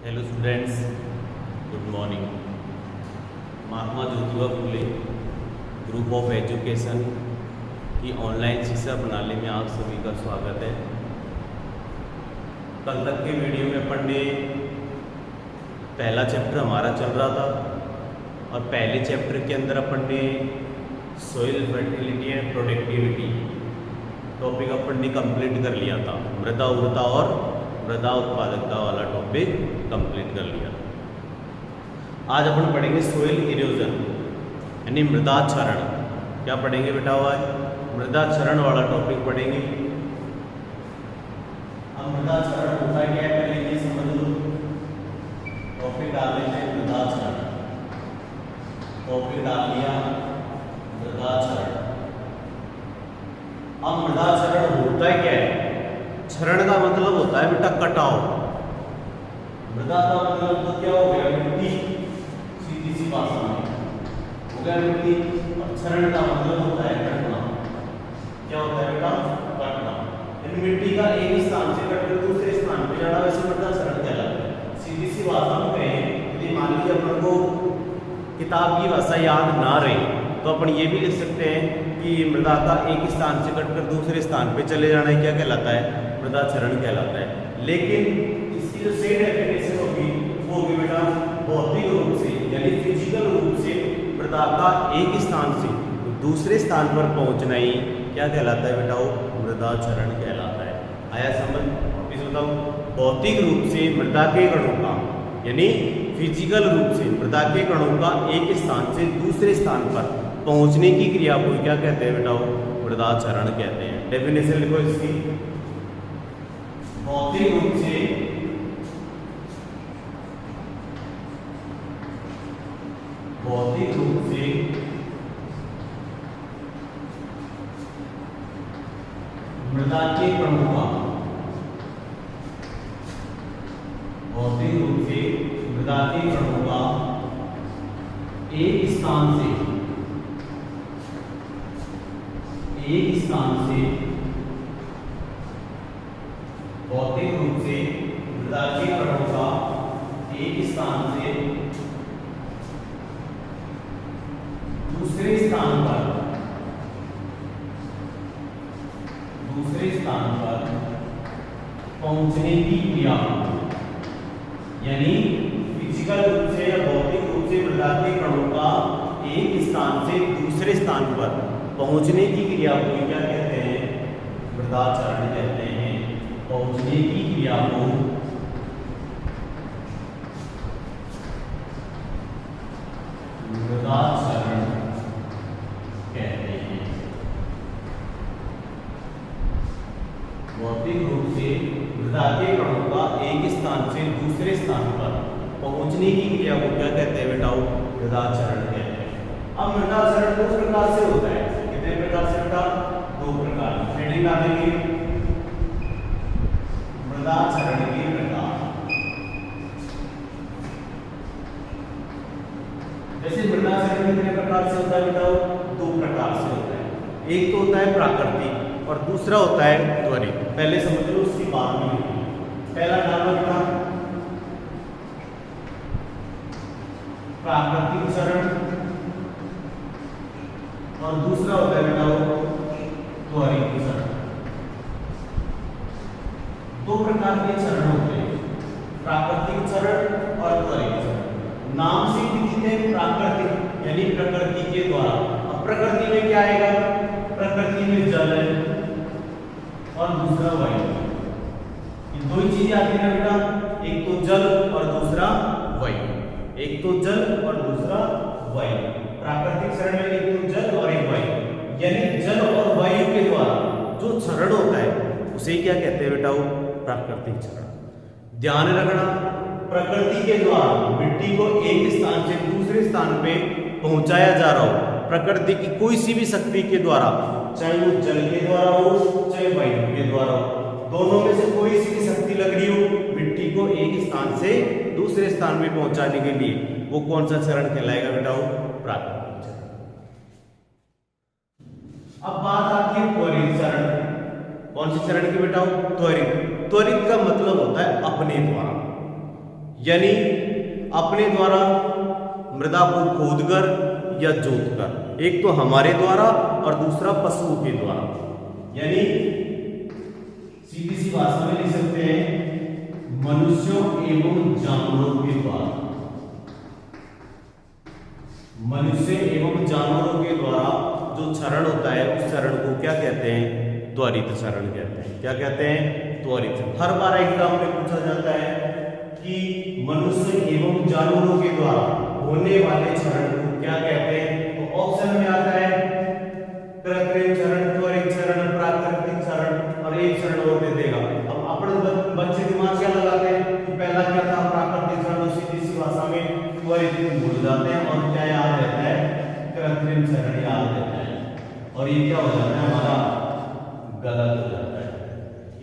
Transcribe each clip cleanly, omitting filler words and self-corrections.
Hello students, good morning. Mahatma Jyotiba Phule group of education की online शिक्षा प्रणाली में आप सभी का स्वागत है। कल तक के वीडियो में अपन ने पहला चैप्टर हमारा चल रहा था और पहले चैप्टर के अंदर अपन ने soil fertility and productivity topic अपन ने कंप्लीट कर लिया था। मृदा उर्वरता और मृदा उत्पादकता वाला टॉपिक कंप्लीट कर लिया। आज अपन पढ़ेंगे सोइल इरोजन यानी मृदा क्षरण। क्या पढ़ेंगे बेटा? हुआ है मृदा क्षरण वाला टॉपिक पढ़ेंगे। अब मृदा क्षरण होता है क्या है पहले ये समझ लो। टॉपिक डाल लेते हैं मृदा क्षरण। टॉपिक डाल लिया मृदा क्षरण। अब मृदा क्षरण होता है क्या है? क्षरण का मतलब होता है बेटा कटाव। मृदा का मतलब तो क्या हो गया? मिट्टी, सीधी सी भाषा में हो गया मिट्टी। और क्षरण का मतलब होता है कटना। क्या होता है बेटा? कटना। यानी मिट्टी का एक स्थान से कटकर दूसरे स्थान पे जाना, वैसे मृदा क्षरण कहलाता है। सीधी सी भाषा में कहें, यदि मान लीजिए अपन को किताब की भाषा याद ना रहे तो अपन ये भी लिख सकते हैं कि मृदा का एक स्थान से कटकर दूसरे स्थान पे चले जाना क्या कहलाता है? मृदा क्षरण कहलाता है। लेकिन इसकी जो सही डेफिनेशन होगी वो होगी बेटा भौतिक रूप से यानी फिजिकल रूप से मृदा का एक स्थान से दूसरे स्थान पर पहुंचना ही क्या कहलाता है बेटा? वो मृदा क्षरण कहलाता है। आया समझ? वापिस बताओ। भौतिक रूप से मृदा के कणों का यानी फिजिकल रूप से मृदा के कणों का एक स्थान से दूसरे स्थान पर पहुंचने की क्रिया को क्या कहते हैं बेटा? वो मृदा क्षरण कहते हैं। डेफिनेशन लिखो इसकी। भौतिक रूप से मृदा के कणों का भौतिक रूप से मृदा के कणों का एक स्थान से भौतिक रूप से मृदा के कणों का एक स्थान से दूसरे स्थान पर पहुंचने की क्रिया यानी फिजिकल रूप से या भौतिक रूप से मृदा के कणों का एक स्थान से दूसरे स्थान पर पहुंचने की क्रिया को क्या कहते हैं? मृदा क्षरण कहते हैं। पहुंचने की क्रिया को मृदा क्षरण कहते हैं। भौतिक रूप से मृदा के कणों का एक स्थान से दूसरे स्थान पर पहुंचने की क्रिया को क्या कहते हैं बेटा? मृदा क्षरण कहते हैं। अब मृदा क्षरण दो प्रकार से होता है। कितने प्रकार से बेटा? दो प्रकार। हेडिंग डालेंगे मृदा क्षरण के प्रकार। जैसे मृदा क्षरण कितने प्रकार से होता है बेटा? दो प्रकार से होता है। एक तो होता है प्राकृतिक और दूसरा होता है त्वरित। पहले समझ लो, उसकी बाद में पहला डालो बेटा प्राकृतिक क्षरण और दूसरा होता है बेटा त्वरित क्षरण। दो प्रकार के क्षरण होते हैं, प्राकृतिक क्षरण और त्वरित क्षरण। नाम से दिखते हैं प्राकृतिक यानी प्रकृति के द्वारा। अब प्रकृति में क्या आएगा? प्रकृति में जल है और दूसरा वायु। ये दो ही चीजें आती है बेटा, एक तो जल और दूसरा वायु। एक तो जल और दूसरा वायु। प्राकृतिक क्षरण में एक तो जल और एक वायु, यानी जल और वायु के द्वारा जो क्षरण होता है उसे क्या कहते हैं बेटा? वो प्राकृतिक क्षरण। ध्यान रखना, प्रकृति के द्वारा मिट्टी को एक स्थान से दूसरे स्थान पे पहुंचाया जा रहा हो, प्रकृति की कोई सी भी शक्ति के द्वारा, चाहे वो जल के द्वारा हो चाहे वायु के द्वारा हो, दोनों में से कोई सी भी शक्ति लग रही हो मिट्टी को एक स्थान से दूसरे स्थान में पहुंचाने के लिए, वो कौन सा क्षरण कहलाएगा बेटा? वो प्राकृतिक क्षरण। अब बात आती है त्वरित क्षरण। कौन सी क्षरण की बेटा? त्वरित। त्वरित का मतलब होता है अपने द्वारा, यानी अपने द्वारा मृदा को खोदकर या जोतकर, एक तो हमारे द्वारा और दूसरा पशुओं के द्वारा। यानी सीधी सी भाषा में लिख सकते हैं मनुष्यों एवं जानवरों के द्वारा। मनुष्य एवं जानवरों के द्वारा जो क्षरण होता है उस क्षरण को क्या कहते हैं? त्वरित क्षरण कहते हैं। क्या कहते हैं? त्वरित। हर बार एग्जाम में पूछा जाता है कि मनुष्य एवं जानवरों के द्वारा होने वाले क्षरण को क्या कहते हैं? तो ऑप्शन में आता है कृत्रिम क्षरण, त्वरित क्षरण, प्राकृतिक क्षरण और एक क्षरण और दे देगा। अब अपने बच्चे दिमाग क्या लगाते हैं कि पहला क्या था? प्राकृतिक क्षरण। तो सीधी सी भाषा में त्वरित भूल जाते हैं और क्या याद रहता है? कृत्रिम क्षरण याद रहता है। और ये क्या हो जाता है? हमारा गलत हो जाता है।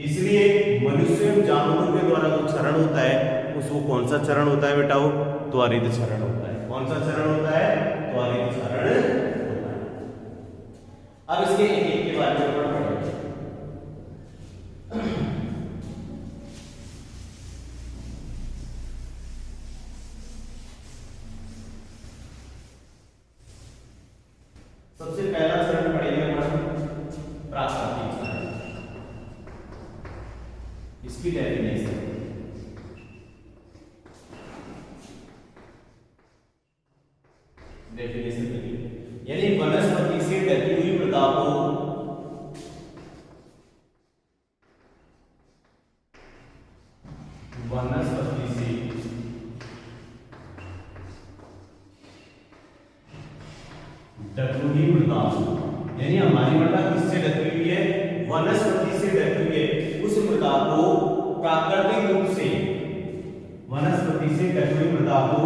इसलिए मनुष्य एवं जानवरों के द्वारा जो क्षरण होता है उसको कौन सा क्षरण होता है बेटा? वो त्वरित क्षरण होता है। कौन सा क्षरण होता है? त्वरित क्षरण होता है। अब इसके एक एक के बारे में पढ़ेंगे। सबसे पहला चरण पढ़ेंगे प्राकृतिक क्षरण। इसकी डेफिनेशन यानी वनस्पति से ढकी हुई मृदा को वनस्पति से ढकी हुई मृदा, यानी हमारी मृदा किससे ढकी हुई है? वनस्पति से ढकी हुई है। उस मृदा को प्राकृतिक रूप से, वनस्पति से ढकी हुई मृदा को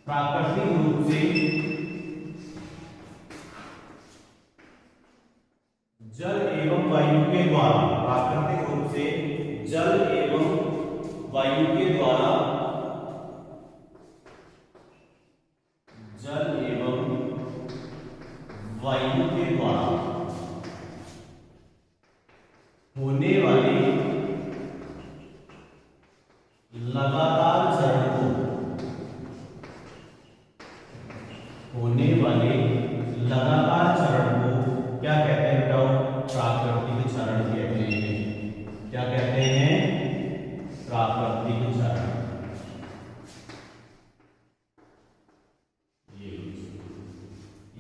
प्राकृतिक रूप से जल एवं वायु के द्वारा, प्राकृतिक रूप से जल एवं वायु के द्वारा, जल एवं वायु के द्वारा होने वाले लगातार चरण को, होने वाले लगातार चरण को क्या कहते हैं बेटा? प्राकृतिक क्षरण कहते हैं। क्या कहते हैं? प्राकृतिक क्षरण।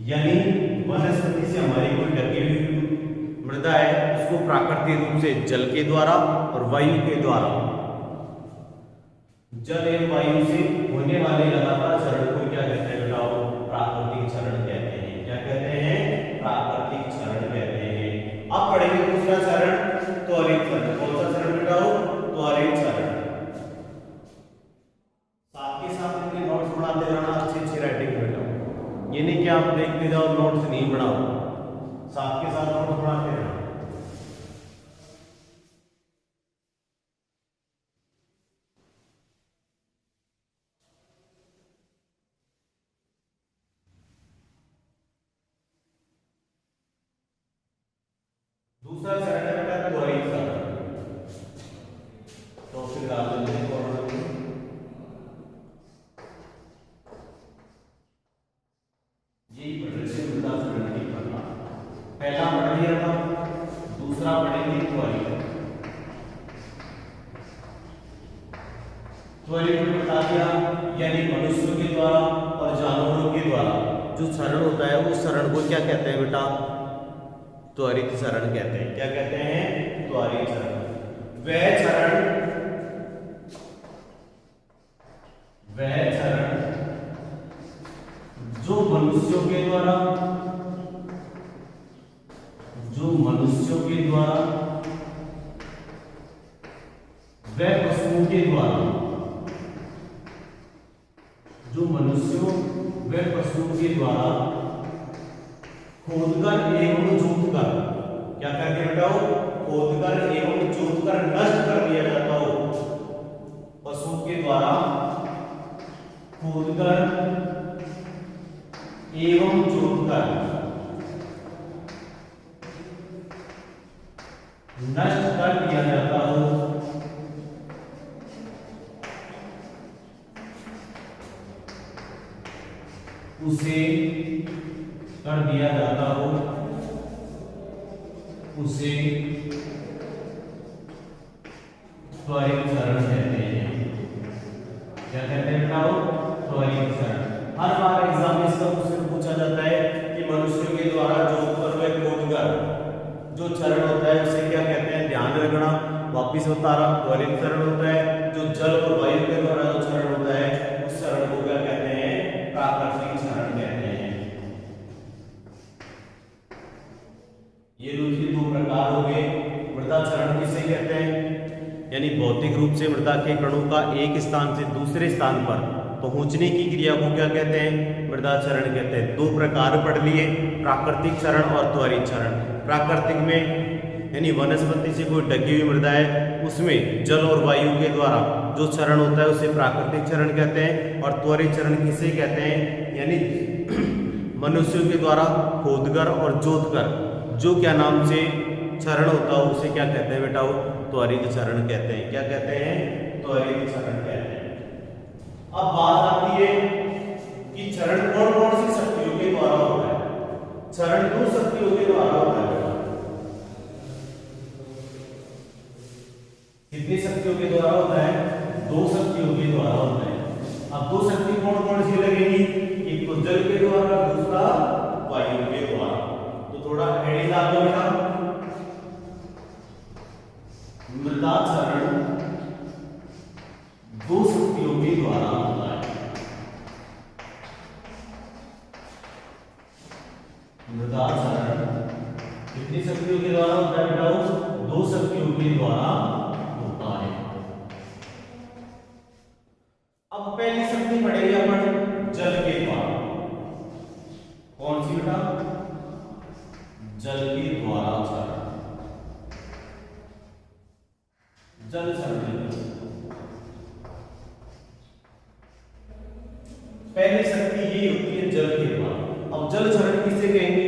यानी वनस्पति से हमारी कोई ढकी हुई मृदा है उसको प्राकृतिक रूप से जल के द्वारा और वायु के द्वारा, जल एवं वायु से होने वाले लगातार चरण को क्या कहते हैं बेटा? प्राकृतिक क्षरण कहते हैं। क्या कहते हैं? प्राकृतिक क्षरण कहते हैं। अब पढ़ेंगे दूसरा चरण त्वरित क्षरण। कौन सा क्षरण बेटा? त्वरित क्षरण। साथ के साथ अपने नोट्स बनाते रहना, अच्छी राइटिंग बेटा। ये नहीं कि आप देखते जाओ नोट्स नहीं बनाओ, साथ के साथ नोट्स बनाते रहना। दूसरा चरण है बेटा त्वरित क्षरण। तो फिर डाल देते हैं यही प्रदर्शन मृदा क्षरण की करना। पहला पढ़ लिया था, दूसरा पढ़ेंगे त्वरित। त्वरित में बता दिया यानी मनुष्यों के द्वारा और जानवरों के द्वारा जो क्षरण होता है उस क्षरण को क्या कहते हैं बेटा? त्वरित क्षरण कहते हैं। क्या कहते हैं? त्वरित क्षरण। वह क्षरण जो मनुष्यों के द्वारा, जो मनुष्यों के द्वारा व पशुओं के द्वारा, जो मनुष्यों व पशुओं के द्वारा खोदकर एवं जोतकर, क्या करके बेटा? खोदकर एवं जोतकर नष्ट कर दिया जाता हो। पशुओं के द्वारा खोदकर एवं जोतकर नष्ट कर दिया जाता हो उसे कर दिया जाता हो, उसे त्वरित चरण कहते हैं। क्या कहते हैं बेटा? त्वरित चरण। हर बार एग्जाम में इसका क्वेश्चन पूछा जाता है कि मनुष्य के द्वारा जोतकर व खोदकर जो चरण होता है उसे क्या कहते हैं? ध्यान रखना। वापिस बता रहा, त्वरित चरण होता है। जो जल और वायु के द्वारा जो चरण होता है उस चरण को क्या कहते हैं? प्राकृतिक चरण कहते हैं। ये दो प्रकार हो गए। मृदा चरण किसे कहते हैं? यानी भौतिक रूप से मृदा के कणों का एक स्थान से दूसरे स्थान पर पहुंचने की क्रिया को क्या कहते हैं? मृदा चरण कहते हैं। दो प्रकार पढ़ लिए, प्राकृतिक चरण और त्वरित चरण। प्राकृतिक में यानी वनस्पति से कोई ढकी हुई मृदा है, उसमें जल और वायु के द्वारा जो चरण होता है उसे प्राकृतिक चरण कहते हैं। और त्वरित चरण किसे कहते हैं? यानी मनुष्यों के द्वारा खोदकर और जोतकर जो क्या नाम से चरण होता है उसे क्या कहते हैं बेटा? त्वरित चरण कहते हैं। क्या कहते हैं? त्वरित चरण कहते हैं। अब बात आती है कि चरण कौन कौन सी शक्तियों के द्वारा होता है? चरण दो शक्तियों के द्वारा होता है। कितनी शक्तियों के द्वारा होता है? दो शक्तियों के द्वारा होता है। अब दो शक्ति कौन कौन सी लगेगी? एक तो जल के द्वारा, दूसरा वायु के द्वारा। तो थोड़ा एडी डाल दो बेटा। मृदा चरण दो शक्तियों के द्वारा होता है। मृदा चरण कितनी शक्तियों के द्वारा होता है बेटा? दो शक्तियों के द्वारा होता है। अब पहली शक्ति पढ़ेंगे अपन जल के द्वारा। कौन सी बेटा? जल के द्वारा चरण। जल चरण पहली शक्ति ये होती है जल के द्वारा। अब जल चरण किसे कहेंगे?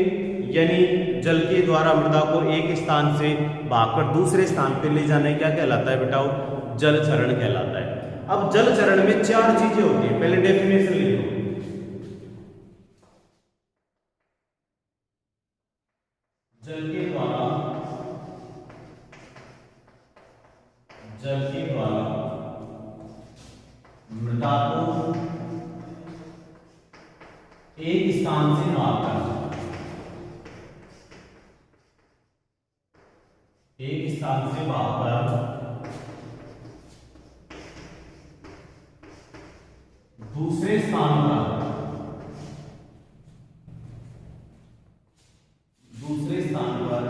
यानी जल के द्वारा मृदा को एक स्थान से भागकर दूसरे स्थान पर ले जाना क्या कहलाता है बेटा? जल चरण कहलाता है। अब जल चरण में चार चीजें होती है। पहले डेफिनेशन लिख लो। जल के द्वारा मृदा को एक स्थान से भागकर, एक स्थान से भागकर दूसरे स्थान पर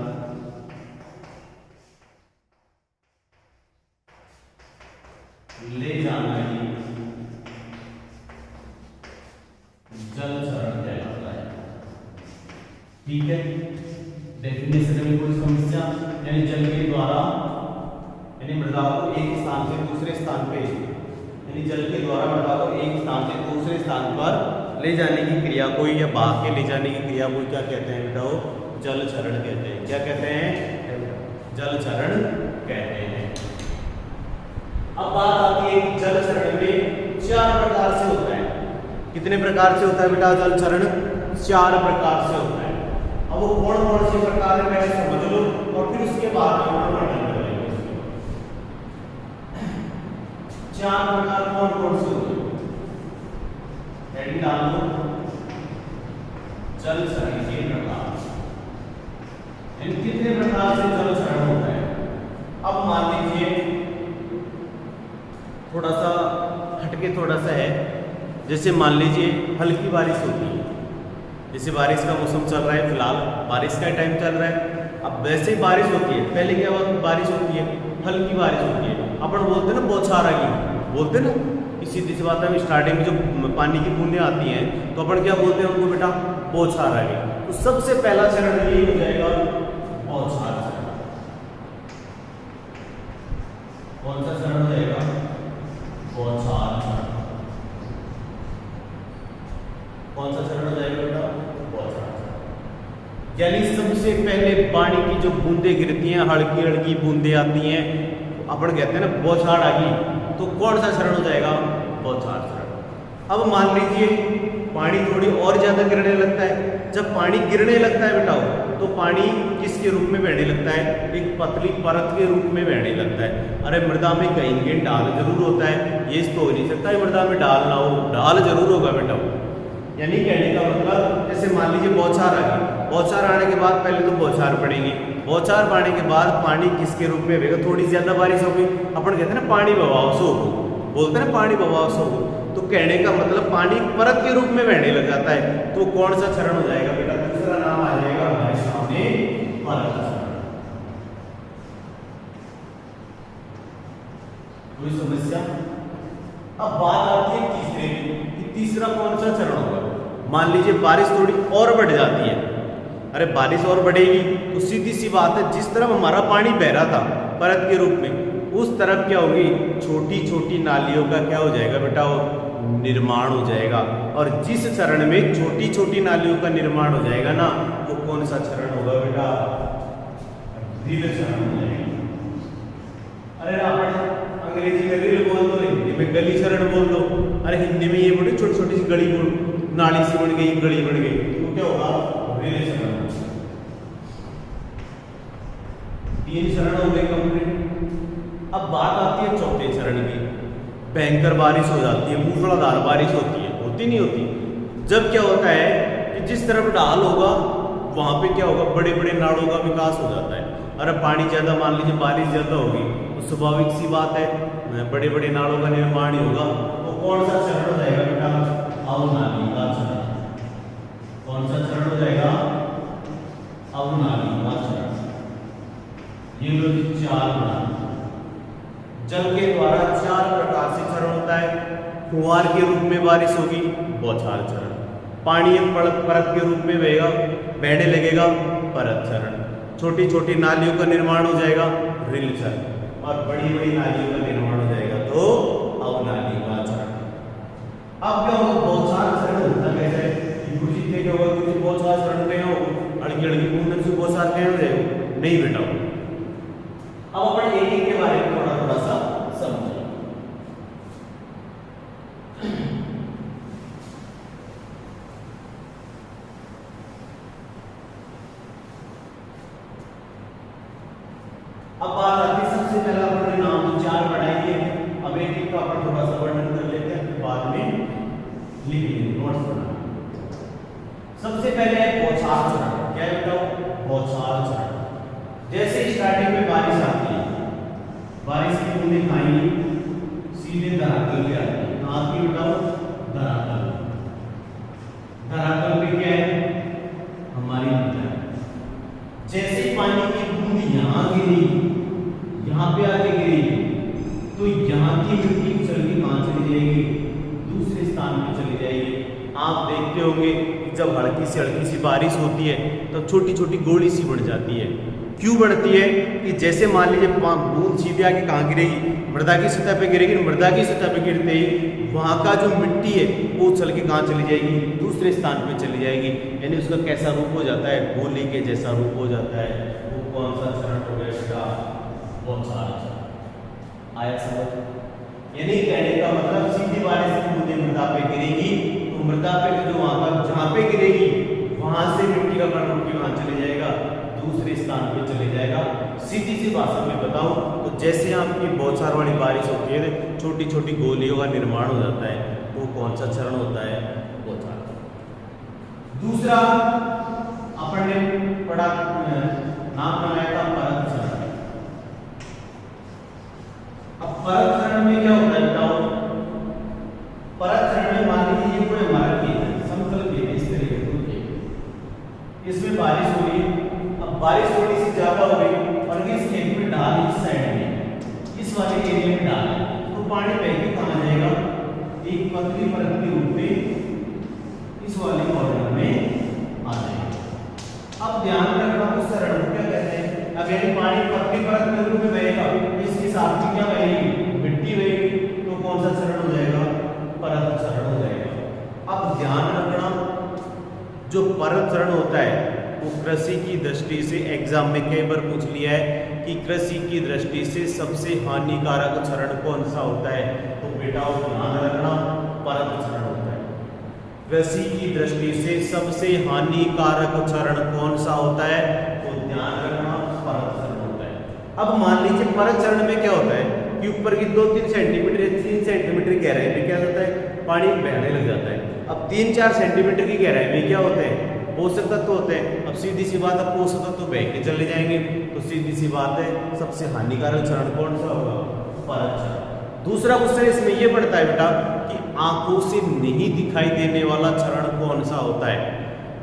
ले जाना ही जल चरण कहलाता है। ठीक है, डेफिनेशन में कोई समस्या? यानी जल के द्वारा यानी मृदा को एक स्थान से दूसरे स्थान पे, यानी जल के द्वारा मृदा को एक स्थान से दूसरे स्थान पर ले जाने की क्रिया को या भाग के ले जाने की क्रिया को क्या कहते हैं बेटा? जल चरण कहते हैं। क्या कहते हैं? जल चरण कहते हैं। अब बात आती है कि जल चरण में चार प्रकार से होता है। कितने प्रकार से होता है बेटा जल चरण? चार प्रकार से होता है। अब वो कौन कौन से प्रकार है पहले समझ लो और फिर उसके बाद हम वर्णन करेंगे। चार प्रकार कौन कौन से होते हैं? हेडिंग डाल दो, जल चरण के प्रकार। कितने प्रकार से जल चरण होता है? अब मान लीजिए थोड़ा सा हटके थोड़ा सा है, जैसे मान लीजिए हल्की बारिश होती है, जैसे बारिश का मौसम चल रहा है, फिलहाल बारिश का टाइम चल रहा है। अब वैसे ही बारिश होती है, पहले क्या बारिश होती है? हल्की बारिश होती है। अपन बोलते हैं ना बौछार आ गई, बोलते हैं ना कि सीधी सी बात है, स्टार्टिंग में जो पानी की बूंदें आती हैं तो अपन क्या बोलते हैं उनको बेटा? बौछार आ गई। तो सबसे पहला चरण ये हो जाएगा बौछार चरण। कौन सा चरण हो जाएगा? बौछार चरण। कौन सा चरण हो जाएगा बेटा? बौछार चरण। यानी सबसे पहले पानी की जो बूंदें गिरती हैं, हल्की हल्की बूंदें आती हैं, अपन कहते हैं ना बौछार आ गई, तो कौन सा चरण हो जाएगा? बौछार चरण। अब मान लीजिए पानी थोड़ी और ज्यादा गिरने लगता है। जब पानी गिरने लगता है बेटाओ, तो पानी किसके रूप में बहने लगता है? एक पतली परत के रूप में बहने लगता है। अरे मृदा में कहीं कहीं ढाल जरूर होता है, ये तो हो नहीं सकता है मृदा में ढाल ना हो, ढाल जरूर होगा बेटाओ। यानी कहने का मतलब, जैसे मान लीजिए बौछार आ गई, बौछार आने के बाद पहले तो बौछार पड़ेगी, बौछार पाने के बाद पानी किसके रूप में बहेगा? थोड़ी ज्यादा बारिश होगी, अपन कहते हैं ना पानी बहाव से होगा, बोलते हैं ना पानी बहाव से होगा। तो कहने का मतलब पानी परत के रूप में बहने लग जाता है, तो कौन सा चरण हो जाएगा बेटा? दूसरा नाम आ जाएगा हमारे सामने परत चरण। कोई समस्या? अब बात आती है तीसरे की, तीसरा कौन सा चरण होगा? मान लीजिए बारिश थोड़ी और बढ़ जाती है। अरे बारिश और बढ़ेगी तो सीधी सी बात है, जिस तरफ हमारा पानी बह रहा था परत के रूप में, उस तरफ क्या होगी? छोटी छोटी नालियों का क्या हो जाएगा बेटा? निर्माण हो जाएगा। और जिस चरण में छोटी छोटी नालियों का निर्माण हो जाएगा ना, वो कौन सा चरण होगा बेटा? रील चरण हो जाएगा। अरे आप अंग्रेजी में रील बोल दो, हिंदी में गली चरण बोल दो। अरे हिंदी में ये बोले छोटी छोटी सी गली बोल, नाली सी बन गई, गली बन गई, तो क्या होगा? रील चरण। 3 चरण हो गए कंप्लीट। अब बात आती है चौथे चरण की। भयंकर बारिश हो जाती है, मूसलाधार बारिश होती है, होती नहीं होती? जब क्या होता है कि जिस तरफ ढाल होगा वहां पे क्या होगा? बड़े बड़े नालों का विकास हो जाता है। अरे पानी ज्यादा, मान लीजिए बारिश ज्यादा होगी, तो स्वाभाविक सी बात है बड़े बड़े नालों का निर्माण ही होगा। तो कौन सा चरण हो जाएगा बेटा? अवनालिका चरण। कौन सा चरण हो जाएगा? अवनालिका चरण। ये लो 4 बना। जल के द्वारा 4 प्रकार से चरण होता है। फुहार के रूप में बारिश होगी, बौछार चरण। पानी परत के रूप में बहेगा, बहने लगेगा, परत चरण। छोटी छोटी नालियों का निर्माण हो जाएगा, रिल चरण। और बड़ी बड़ी नालियों का निर्माण हो जाएगा, तो अवनालिका चरण। अब क्या होगा? बौछार चरण होता है। कैसे? कुछ क्या होगा? कुछ बौछार चरण कहीं हो, अड़की अड़की बूंदन से बौछार कहीं हो जाएगा? नहीं बेटा। अब अपन एक एक के बारे में थोड़ा थोड़ा सा समझें। अब बात आती है, सबसे पहला अपने नाम तो 4 बढ़ाएंगे। अब एक एक का अपन थोड़ा सा वर्णन कर लेते हैं, फिर बाद में लिखेंगे, नोट्स बना। सबसे पहले है बौछार चरण। क्या बताओ? बौछार चरण। जैसे स्टार्टिंग में बारिश आती है, बारिश की बूंदें खाएंगी, सीधे धरातल पे आती है। कहाँ आती है बताओ? धरातल। धरातल पे क्या है? हमारी नदियां। जैसे पानी की बूंद यहाँ गिरेगी, यहाँ पे आके गिरेगी, तो यहाँ की मिट्टी उछल के कहाँ चली जाएगी? दूसरे स्थान पे चली जाएगी। आप देखते होंगे जब हल्की सी बारिश होती है तो छोटी छोटी गोली सी बढ़ जाती है। क्यों बढ़ती है? कि जैसे मान लीजिए बूंद सीधे आके कहाँ गिरेगी? मृदा की सतह पे गिरेगी। मृदा की सतह पे गिरते ही वहाँ का जो मिट्टी है वो उछल के कहाँ चली जाएगी? दूसरे स्थान पे चली जाएगी। यानी उसका कैसा रूप हो जाता है? गोली के जैसा रूप हो जाता है। वो कौन सा चरण हो गया बेटा? बौछार चरण। आया समझ? यानी कहने का मतलब, सीधी बारिश की बूंदें मृदा पे गिरेगी तो मृदा पे जो वहाँ पर जहाँ पे गिरेगी वहां से मिट्टी का कण उठ के वहां चले जाएगा, दूसरे स्थान पे चले जाएगा। सीधी सी भाषा में बताऊं तो जैसे आपकी बौछार वाली बारिश होती है, छोटी छोटी गोलियों का निर्माण हो जाता है, वो कौन सा चरण होता है? बौछार। दूसरा अपन ने पढ़ा, नाम बनाया था परत चरण। अब परत चरण में क्या होता है बताओ? परत चरण में मान लीजिए ये कोई हमारा खेत है, समतल खेत है, इस तरीके से इसमें बारिश हो रही है। अब बारिश थोड़ी सी ज्यादा हो गई और इस खेत में ढाल इस साइड में, इस वाले एरिया में ढाल है, तो पानी बह के कहां जाएगा? एक पतली परत के रूप में इस वाले कॉर्नर में आ जाएगा। अब ध्यान रखना उस चरण को क्या कहते हैं? अब यानी पानी पतली परत के रूप में बहेगा, इसके साथ में क्या बहेगी? मिट्टी बहेगी, तो कौन सा चरण हो जाएगा? परत चरण हो जाएगा। अब ध्यान रखना, जो परत चरण होता है वो कृषि की दृष्टि से एग्जाम में कई बार पूछ लिया है कि कृषि की दृष्टि से सबसे हानिकारक चरण कौन सा होता है, तो बेटा ध्यान रखना परत चरण होता है। कृषि की दृष्टि से सबसे हानिकारक चरण कौन सा होता है? तो ध्यान रखना, परत चरण होता है। अब मान लीजिए परत चरण में क्या होता है कि ऊपर की 2-3 सेंटीमीटर या 3 सेंटीमीटर गहराई में क्या होता है? पानी बहने लग जाता है। अब 3-4 सेंटीमीटर की गहराई में क्या होते हैं? पोषक तत्व होते हैं। अब सीधी सी बात है, पोषक तत्व बह के चले जाएंगे, तो सीधी सी बात है सबसे हानिकारक चरण कौन सा होगा? परत चरण। दूसरा क्वेश्चन इसमें यह पड़ता है बेटा कि आंखों से नहीं दिखाई देने वाला चरण कौन सा होता है?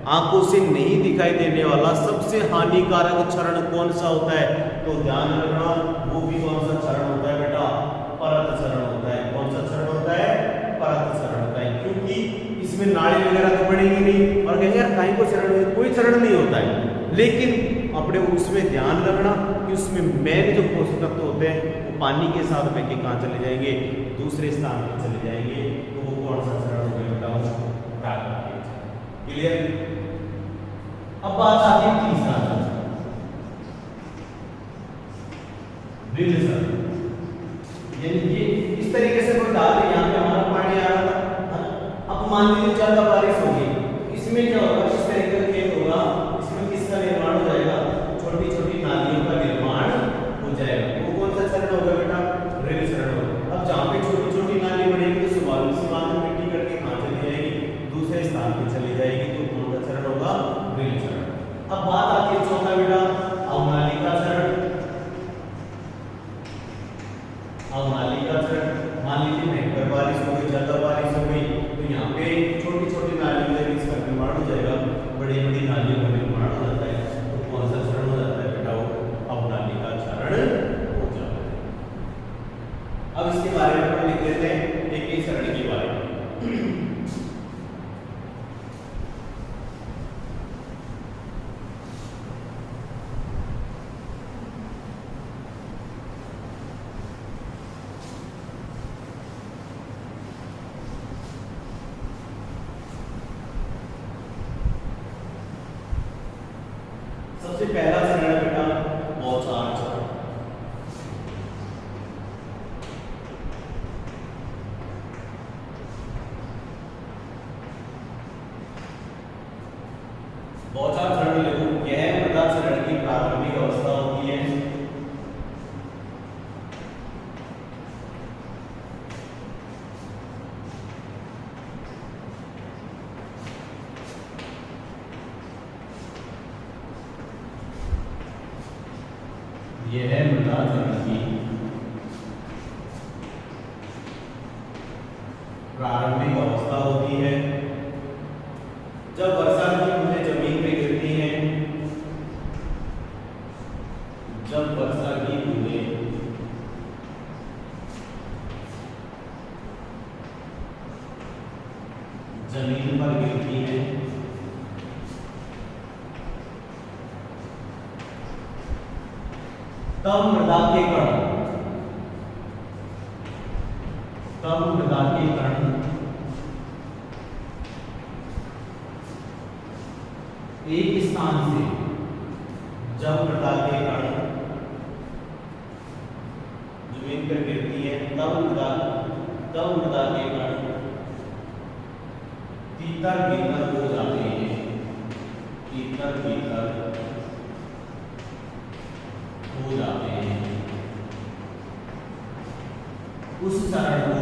आंखों से नहीं दिखाई देने वाला सबसे हानिकारक चरण कौन सा होता है? तो ध्यान रखना, वो भी कौन सा चरण होता है बेटा? परत चरण होता है। कौन सा चरण होता है? परत चरण होता है। क्योंकि इसमें नाड़ी वगैरह तो बढ़ेगी नहीं, और कहेंगे यार कहीं को चरण, कोई चरण नहीं होता है। लेकिन अपने उसमें ध्यान रखना कि उसमें मेन जो पोषक तत्व होते हैं वो पानी के साथ में के कहाँ चले जाएंगे? दूसरे स्थान पर चले जाएंगे। तो वो कौन सा चरण हो गया बेटा? प्राकृतिक चरण। क्लियर? अब बात आती है तीसरा चरण, वृद्ध चरण। यानी ये इस तरीके से कोई डाल यहाँ पे हमारा पानी आ रहा था, अब मान लीजिए ज्यादा बारिश होगी, इसमें क्या होगा? इस तरीके का खेत होगा, इसमें किसका निर्माण हो जाएगा? छोटी छोटी नालियों का निर्माण हो जाएगा। वो कौन सा चरण होगा बेटा? वृद्ध चरण होगा। अब जहाँ पे छोटी छोटी नाली बढ़ेगी तो स्वाभाविक सी बात है मिट्टी करके कहाँ चली जाएगी? दूसरे स्थान पे चली जाएगी। तो कौन सा चरण होगा? वृद्ध चरण। अब बात आती है चौथा बेटा, अवनालिका चरण। अवनालिका चरण, मान लीजिए भयंकर बारिश हो गई, ज्यादा बारिश हो गई, तो यहाँ पे छोटी छोटी नालियों में इसका निर्माण हो जाएगा, बड़ी बड़ी नालियों का निर्माण हो जाता है। तो कौन सा चरण हो जाता है बेटा? वो अवनालिका चरण हो जाता है। अब इसके बारे में हम लिख लेते हैं एक एक चरण के बारे में। सबसे पहला चरण है बेटा बौछार चरण। बौछार चरण लिखो, यह मृदा चरण की प्रारंभिक अवस्था होती है। यह है मृदा चरण की प्रारंभिक अवस्था होती है। जब वर्षा की बूंदें जमीन पे गिरती हैं, जब वर्षा की बूंदें जमीन पर गिरती हैं, तब मृदा के कण एक स्थान से, जब मृदा के कण जमीन पर गिरती है, तब मृदा के कण तीतर भीतर हो जाते हैं। तीतर भीतर हो जाते हैं। उस चरण को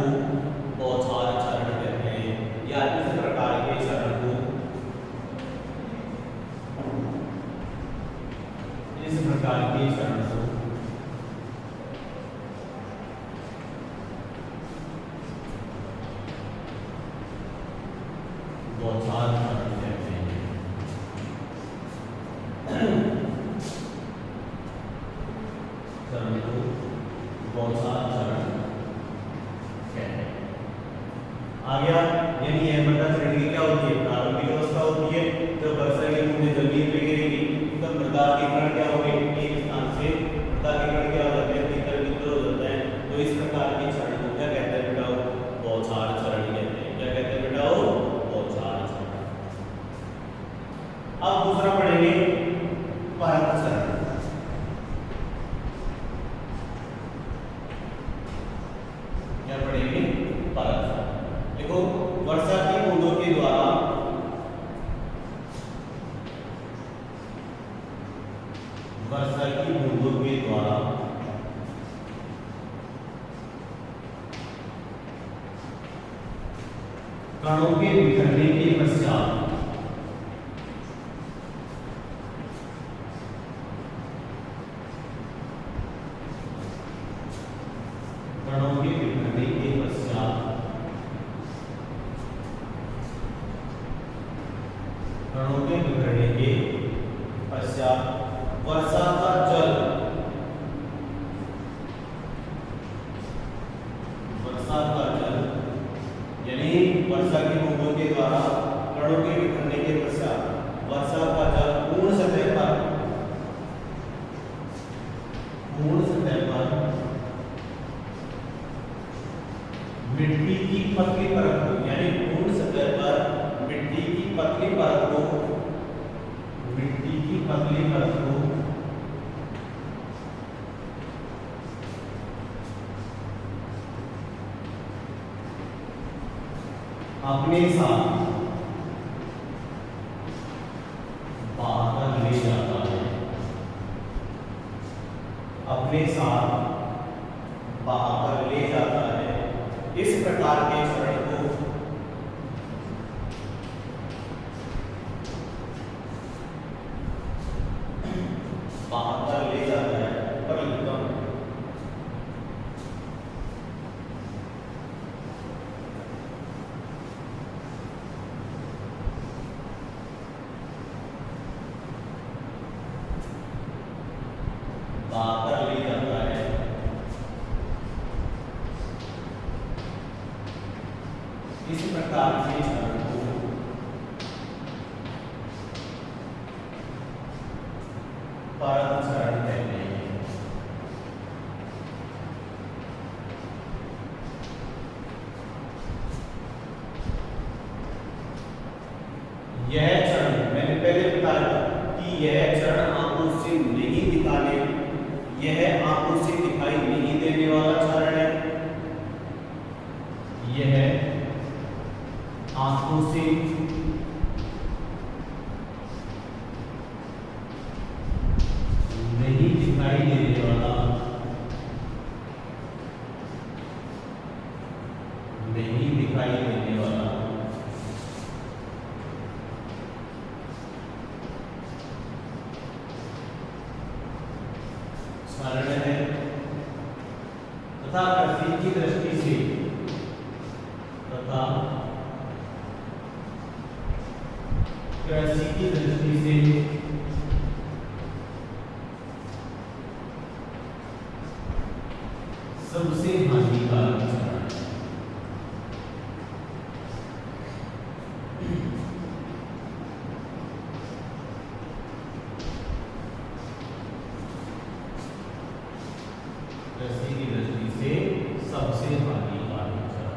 बौछार चरण कहते हैं, या इस प्रकार के चरण को, इस प्रकार के चरण को बौछार चरण कहते हैं। चरण को बौछार चरण कहते हैं। आ गया, यानी यह मृदा चरण की क्या होती है? प्रारंभिक अवस्था होती है। जब वर्षा की बूंदें जमीन पे गिरेगी तब मृदा के कण क्या होंगे? एक स्थान से मृदा के कण क्या हो जाते हैं? तीतर भीतर हो जाते हैं। तो इस प्रकार के चरण को क्या कहते हैं बेटा? बौछार चरण कहते हैं। क्या कहते हैं बेटा? बौछार चरण। अब दूसरा पढ़ेंगे परत चरण। क्या पढ़ेंगे? परत। देखो, वर्षा की बूंदों के द्वारा कणों के बिखरने के पश्चात वर्षा का जल यानी वर्षा की बूंदों के द्वारा कणों के बिखरने के पश्चात वर्षा का जल पूर्ण सतह पर मिट्टी की पतली परत को, यानी पूर्ण सतह पर मिट्टी की पतली परत को अपने साथ बहाकर ले जाता है, इस प्रकार के चरण को बहाकर ले जाता है। पर लिखता हूं बहाकर ले जाता है, इस प्रकार के चरण को परत चरण कहते हैं। यह चरण मैंने पहले बताया कि यह चरण आंखों से नहीं दिखाने, यह आंखों से दिखाई नहीं देने वाला चरण है। यह आंखों से नहीं दिखाई देने वाला, चरण है तथा कृषि की दृष्टि से सबसे हानिकारक चरण है। कृषि की दृष्टि से सबसे हानिकारक चरण।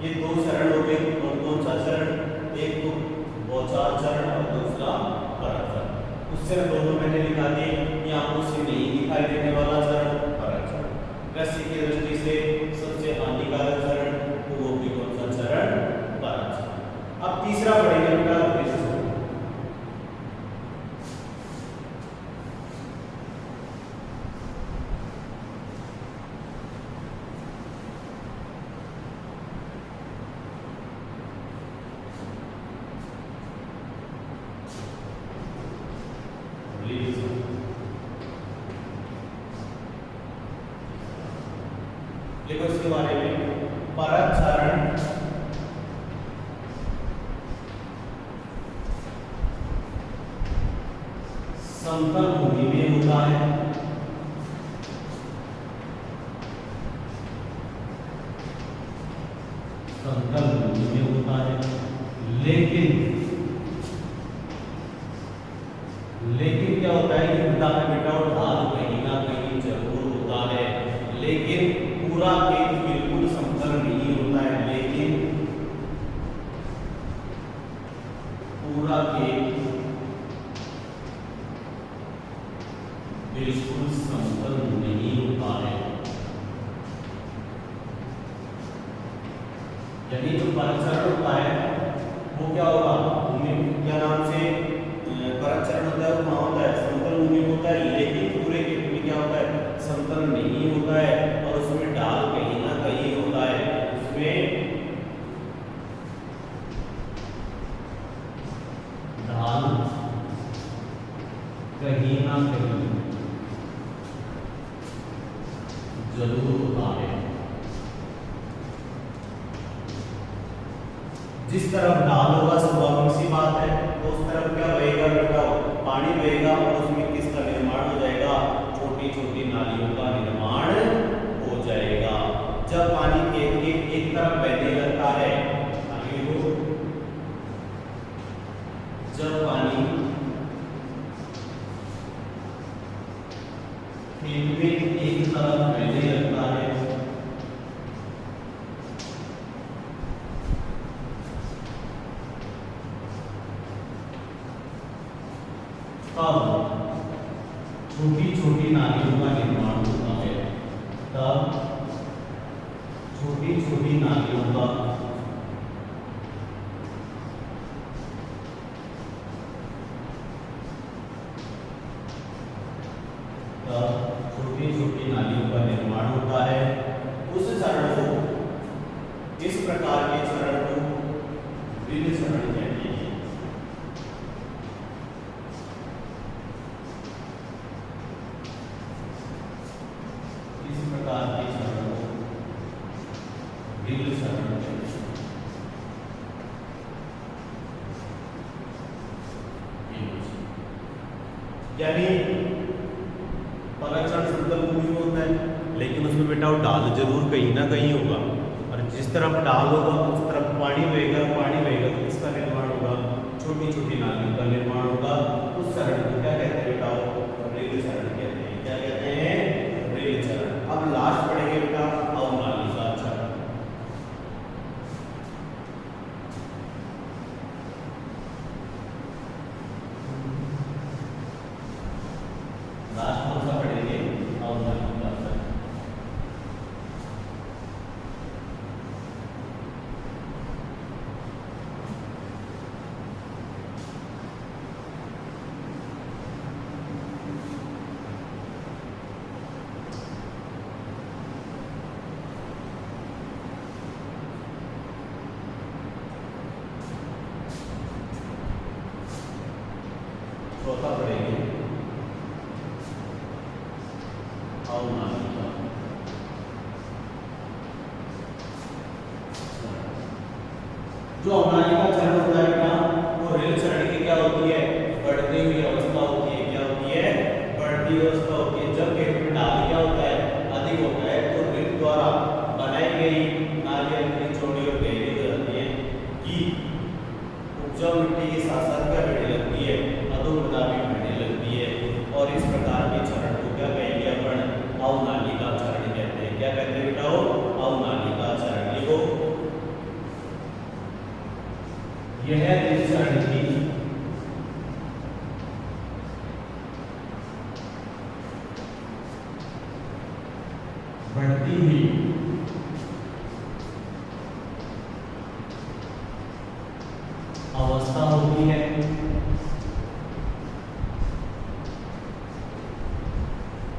ये दो चरण हो गए। कौन सा चरण? एक तो बौछार चरण और दूसरा परत चरण। उससे दोनों मैंने लिखा दिए कि आंखों से नहीं दिखाई देने वाला चरण परत चरण, कृषि की दृष्टि से सबसे हानिकारक चरण तो वो भी कौन सा चरण? परत चरण। अब तीसरा पढ़ेंगे बेटा दृश्य चरण। देखो इसके बारे में, परत चरण समतल भूमि में होता है। समतल भूमि में होता है, लेकिन क्या होता है कि बेटा और ढाल कहीं ना कहीं जरूर होता है, लेकिन पूरा खेत बिल्कुल समतल नहीं होता है। पूरा खेत बिल्कुल समतल नहीं होता है। यानी जो परत चरण होता है वो क्या होगा? क्या नाम से परत चरण होता है? वो कहाँ होता है? समतल भूमि में होता है, लेकिन पूरे खेत में क्या होता है? समतल नहीं होता है और उसमें ढाल कहीं ना कहीं होता है। उसमें जरूर होता है। जिस तरफ ढाल होगा स्वाभाविक सी बात है, तो उस तरफ क्या बहेगा बेटा, पानी बहेगा और उसमें किसका निर्माण हो जाएगा, छोटी छोटी नालियों का निर्माण हो जाएगा। जब पानी एक तरफ बहने लगता है, जब पानी खेत में एक तरफ बहने लगता है, तब छोटी छोटी नालियों का निर्माण होता है। तब छोटी छोटी नालियों का निर्माण होता है। उस चरण को, इस प्रकार के चरण को ऋण चरण कहते हैं। इस प्रकार के चरण को ऋण चरण कहते हैं। यानी परागण समतल भूमि में होता है, लेकिन उसमें बेटा वो ढाल जरूर कहीं ना कहीं होगा, और जिस तरफ ढाल होगा उस तरफ पानी बहेगा तो किसका निर्माण होगा, छोटी छोटी नालियों का निर्माण होगा। उस चरण को क्या कहते हैं बेटा, रेल चरण कहते हैं। क्या कहते हैं, रेल चरण। अब लास्ट पढ़ेंगे बेटा अवनालिका चरण। लास्ट कौन सा पढ़ेंगे, अवनालिका चरण। चौथा पढ़ेंगे अवनालिका। जो अवनालिका चरण होता है बेटा, वो रेल चरण की क्या होती है, बढ़ती हुई अवस्था होती है। क्या होती है, बढ़ती हुई अवस्था होती है। जब खेत में ढाल क्या होता है, अधिक होता है, तो रेल द्वारा बनाई गई नालियां इतनी चौड़ी और गहरी हो जाती है कि उपजाऊ मिट्टी के साथ साथ क्या बढ़ने लगती है, अधोमृदा भी बढ़ने लगती है। और इस प्रकार के चरण को क्या कहेंगे अपन, अवनालिका चरण कहते हैं। क्या कहते हैं बेटा, अवनालिका चरण। देखो यह रेल चरण की बढ़ती हुई अवस्था होती है।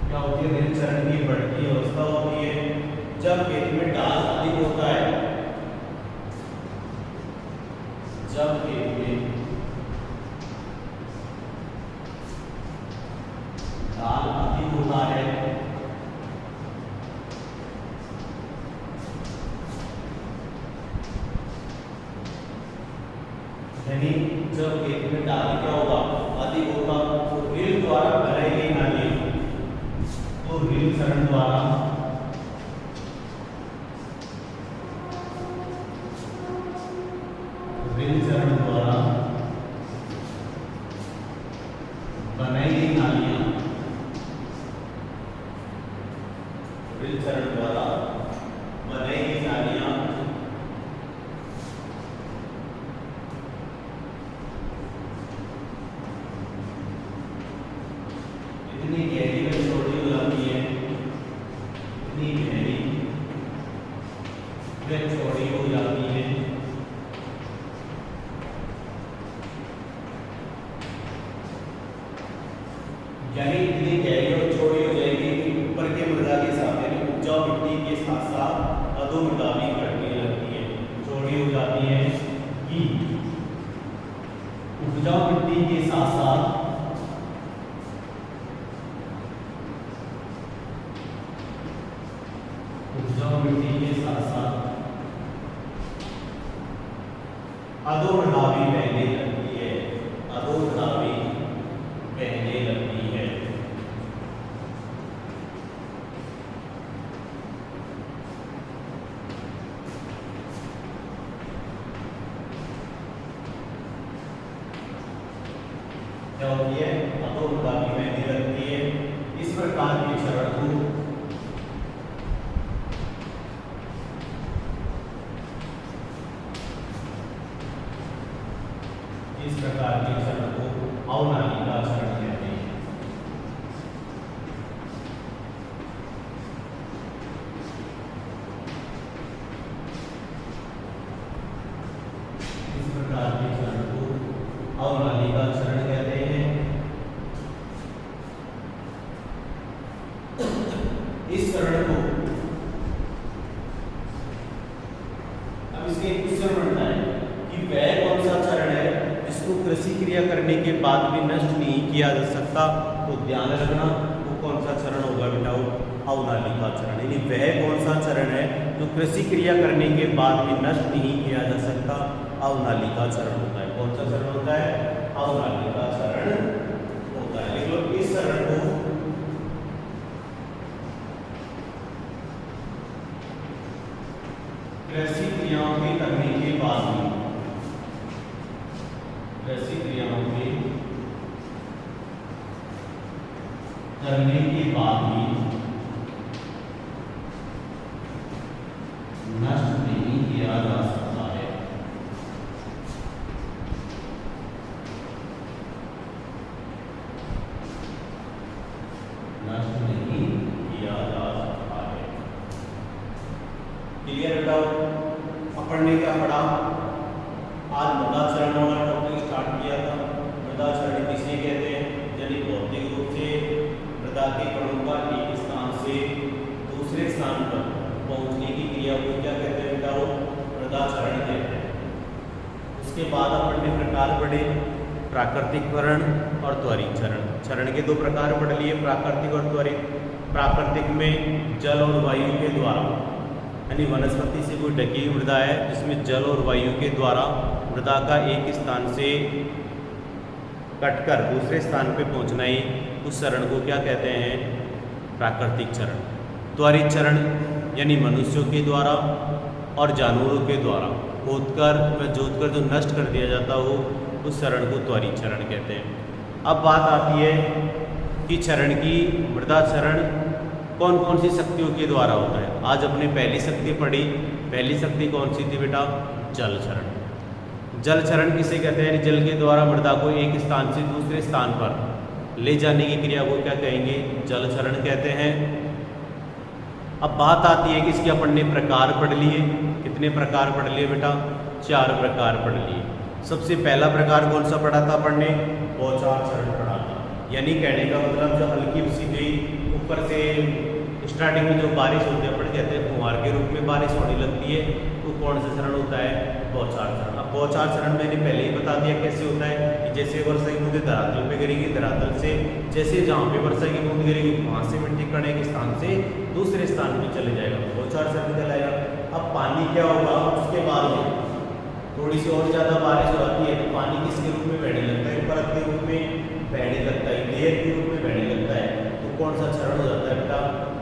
क्या होती है, रेल चरण की बढ़ती अवस्था होती है जब खेत में ढाल अधिक होता है। जब खेत में ढाल अधिक होता है, यानी जब खेत में ढाल क्या होगा, अधिक होगा, तो रेल द्वारा बनाई गई नाली, तो रेल चरण द्वारा बनाई गई नालियां, रेल चरण द्वारा बनाई गई नालियां इतनी गहरी व छोटी हो जाती है, इतनी गहरी व छोटी हो जाती है, यानी इतनी गहरी और चौड़ी हो जाएगी कि ऊपर के मृदा के साथ, यानी उपजाऊ मिट्टी के साथ साथ अधोमृदा भी घटने लगती है, चौड़ी हो जाती है कि उपजाऊ मिट्टी के साथ साथ अधोनाभि बहने लगती है, अधोनाभि बहने लगती है। क्या होती है? अधोनाभि बहने लगती है। इस प्रकार के चरण को अवनालिका चरण कहते हैं। इस प्रकार के चरण को अवनालिका चरण कहते हैं। इस चरण को अब इसके क्वेश्चन बनता है कि वह कौन सा चरण है जिसको कृषि क्रिया करने के बाद भी नष्ट नहीं किया जा सकता। तो ध्यान रखना वो कौन सा चरण होगा बेटा? अवनालिका चरण। यानी वह कौन सा चरण है जो कृषि क्रिया करने के बाद भी नष्ट नहीं किया जा सकता? अवनालिका चरण होता है। कौन सा चरण होता है? अवनालिका चरण होता है। लिख लो इस चरण को कृषि क्रियाओं के करने के बाद भी, कृषि क्रियाओं के करने के बाद भी नष्ट नहीं किया जा सकता है। नष्ट नहीं किया जा सकता है। क्लियर बेटा? अपन ने क्या पढ़ा? आज मृदा चरण वाला टॉपिक स्टार्ट किया था। मृदा चरण किसे कहते हैं? यानी भौतिक रूप से मृदा के कणों का एक स्थान से दूसरे स्थान पर पहुंचने की क्रिया को क्या कहते हैं बेटा? मृदा चरण कहते हैं। उसके बाद अपन ने प्रकार पढ़े, प्राकृतिक चरण और त्वरित चरण। चरण के दो प्रकार पढ़ लिए, प्राकृतिक और त्वरित। प्राकृतिक में जल और वायु के द्वारा, यानी वनस्पति से कोई ढकी हुई मृदा है जिसमें जल और वायु के द्वारा मृदा का एक स्थान से कटकर दूसरे स्थान पे पहुंचना ही उस चरण को क्या कहते हैं? प्राकृतिक चरण। त्वरित चरण यानी मनुष्यों के द्वारा और जानवरों के द्वारा खोदकर व जोतकर जो नष्ट कर दिया जाता हो उस चरण को त्वरित चरण कहते हैं। अब बात आती है कि चरण की, मृदा चरण कौन कौन सी शक्तियों के द्वारा होता है। आज अपने पहली शक्ति पढ़ी। पहली शक्ति कौन सी थी बेटा? जल चरण। जल चरण किसे कहते हैं? जल के द्वारा मृदा को एक स्थान से दूसरे स्थान पर ले जाने की क्रिया को क्या कहेंगे? जल चरण कहते हैं। अब बात आती है कि इसके अपन ने प्रकार पढ़ लिए। कितने प्रकार पढ़ लिए बेटा? 4 प्रकार पढ़ लिए। सबसे पहला प्रकार कौन सा पढ़ा था अपन ने? बौछार चरण पढ़ा था। यानी कहने का मतलब जो हल्की सी ऊपर से स्टार्टिंग में जो बारिश होती है अपन कहते हैं फुहार के रूप में बारिश होने लगती है, तो कौन सा चरण होता है? बौछार चरण। अब बौछार चरण मैंने पहले ही बता दिया कैसे होता है कि जैसे वर्षा की बूंदें धरातल पे गिरेगी, धरातल से जैसे जहाँ पे वर्षा की बूंद गिरेगी वहाँ से मिट्टी कण एक स्थान से दूसरे स्थान पे चले जाएगा, बौछार चरण कहलाएगा। अब पानी क्या होगा? उसके बाद में थोड़ी सी और ज़्यादा बारिश हो जाती है तो पानी किसके रूप में बहने लगता है? परत के रूप में बहने लगता है, लेयर के रूप में बहने लगता है। तो कौन सा चरण हो जाता है बेटा?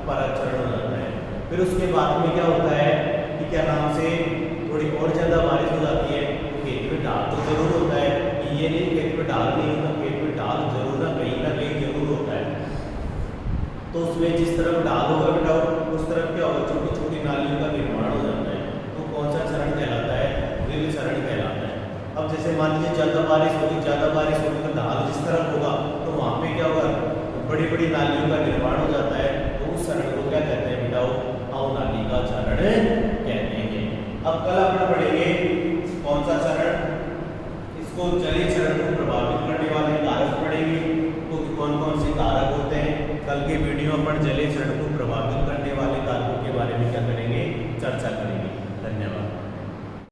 परत चरण हो जाता है। फिर उसके बाद में क्या होता है कि क्या नाम से थोड़ी और ज़्यादा बारिश हो जाती है तो खेत में ढाल तो जरूर होता है। ये नहीं खेत में ढाल नहीं होता, खेत में ढाल जरूर ना कहीं जरूर होता है। तो उसमें जिस तरफ ढाल होगा बेटा उस तरफ क्या होगा? छोटी छोटी नालियों का निर्माण हो जाता है। तो कौन सा चरण कहलाता है? रिल चरण कहलाता है। अब जैसे मान लीजिए ज़्यादा बारिश होगी तो ढाल जिस तरफ होगा तो वहाँ पे क्या होगा? बड़ी बड़ी नालियों का निर्माण हो जाता है। तो उस चरण को क्या कहते हैं बेटा? अवनालिका चरण कहते हैं। अब कल अपन पढ़ेंगे कौन सा चरण? इसको जलीय चरण को प्रभावित करने वाले कारक पढ़ेंगे। तो कौन कौन से कारक होते हैं? कल के वीडियो अपन जलीय चरण